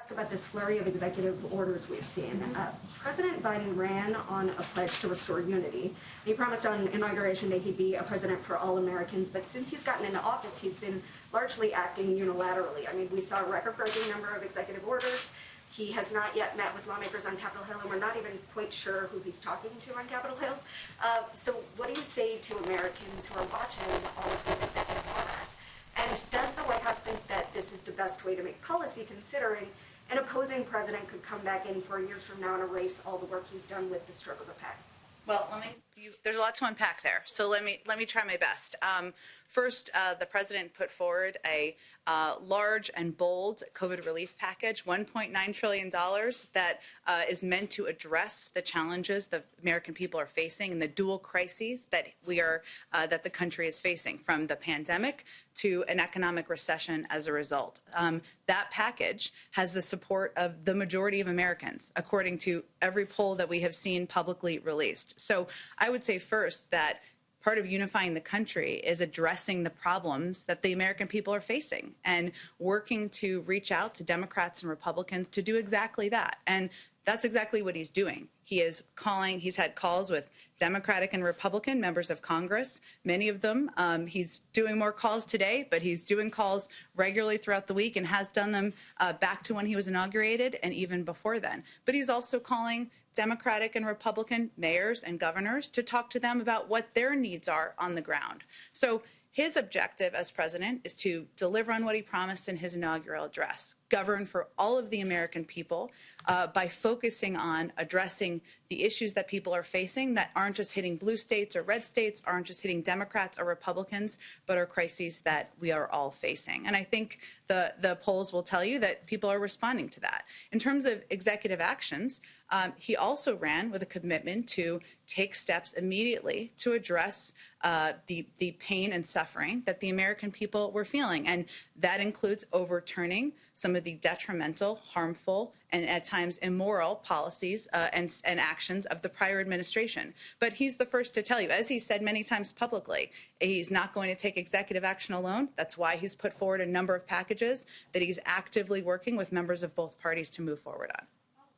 ask about this flurry of executive orders we've seen. President Biden ran on a pledge to restore unity. He promised on Inauguration Day he'd be a president for all Americans, but since he's gotten into office, he's been largely acting unilaterally. I mean, we saw a record-breaking number of executive orders. He has not yet met with lawmakers on Capitol Hill, and we're not even quite sure who he's talking to on Capitol Hill. So what do you say to Americans who are watching all of these executive orders? And does the White House think that this is the best way to make policy, considering an opposing president could come back in 4 years from now and erase all the work he's done with the stroke of a pen? Well, there's a lot to unpack there, so let me try my best. First, the president put forward a large and bold COVID relief package, $1.9 trillion, that is meant to address the challenges the American people are facing and the dual crises that that the country is facing, from the pandemic to an economic recession as a result. That package has the support of the majority of Americans, according to every poll that we have seen publicly released. So I would say first that part of unifying the country is addressing the problems that the American people are facing and working to reach out to Democrats and Republicans to do exactly that. And that's exactly what he's doing. He's had calls with Democratic and Republican members of Congress, many of them. He's doing more calls today, but he's doing calls regularly throughout the week and has done them back to when he was inaugurated and even before then. But he's also calling Democratic and Republican mayors and governors to talk to them about what their needs are on the ground. So his objective as president is to deliver on what he promised in his inaugural address, govern for all of the American people by focusing on addressing the issues that people are facing that aren't just hitting blue states or red states, aren't just hitting Democrats or Republicans, but are crises that we are all facing. And I think the polls will tell you that people are responding to that. In terms of executive actions, he also ran with a commitment to take steps immediately to address the pain and suffering that the American people were feeling. And that includes overturning some of the detrimental, harmful, and at times immoral policies and actions of the prior administration. But he's the first to tell you, as he said many times publicly, he's not going to take executive action alone. That's why he's put forward a number of packages that he's actively working with members of both parties to move forward on.